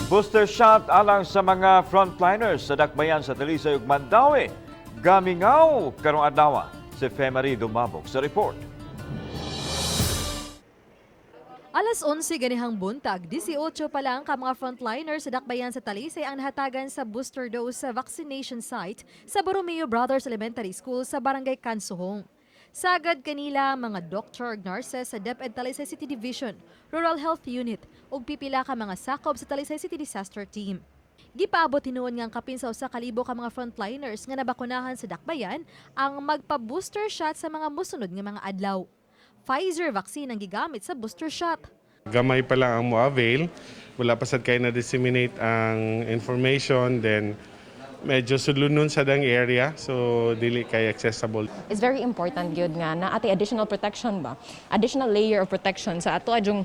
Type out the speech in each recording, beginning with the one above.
Booster shot alang sa mga frontliners sa Dakbayan sa Talisay ug Mandaue. Gamingaw karong adlaw. Si Femari dumabog sa report. Alas 11 ganihang buntag, 18 pa lang ka mga frontliners sa Dakbayan sa Talisay ang nahatagan sa booster dose sa vaccination site sa Borromeo Brothers Elementary School sa Barangay Kansuhong. Sagad kanila mga doctor ug nurses sa DepEd Talisay City Division, Rural Health Unit ug pipila ka mga sakop sa Talisay City Disaster Team. Gipaabot hinuon nga ang kapin sa 1,000 ka mga frontliners nga nabakunahan sa Dakbayan ang magpa-booster shot sa mga musunod nga mga adlaw. Pfizer vaccine ang gigamit sa booster shot. Gamay pa lang ang mo-avail. Wala pa sad kay na-disseminate ang information. Then medyo sulunon sa dang area, so dili kay accessible. It's very important gyud nga na ati additional protection ba? Additional layer of protection sa ato adjong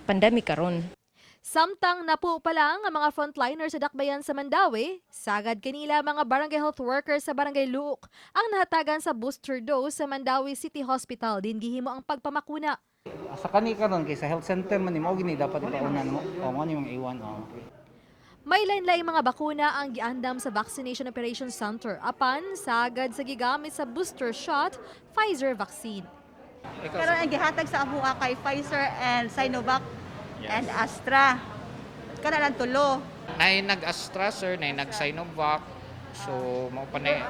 pandemic karon. Samtang napo pa lang ang mga frontliners sa Dakbayan sa Mandaue, sagad kanila mga barangay health workers sa Barangay Luok ang nahatagan sa booster dose sa Mandaue City Hospital din gihimo ang pagpamakuna. Sa kani karon kay sa health center man mo gini dapat ipaunan mo. O mo ni mga iwan May lain-laing mga bakuna ang giandam sa Vaccination Operations Center apan sagad sa gigamit sa booster shot Pfizer vaccine. Pero ang gihatag sa abuha kay Pfizer and Sinovac and Astra. Kana lang tulo. Nay nag-Astra sir, nay nag-Sinovac. So mao pa na.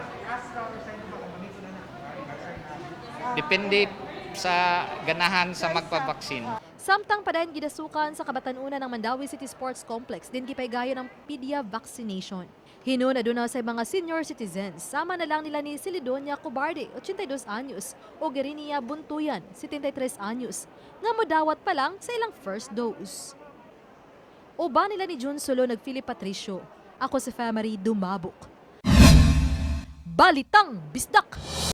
Depende sa ganahan sa magpa-vaccine. Samtang padayon gidasukan sa kabatan-una ng Mandaue City Sports Complex din gipaygayo ng pedia vaccination. Hinuna aduna sa mga senior citizens, sama na lang nila ni Silidonia Cobarde, 82 anyos, o Gerinia Buntuyan, 73 anyos, nga modawat pa lang sa ilang first dose. Uba nila ni Jun Solo nag-Philip Patricio. Ako si Femari dumabok. Balitang Bisdak!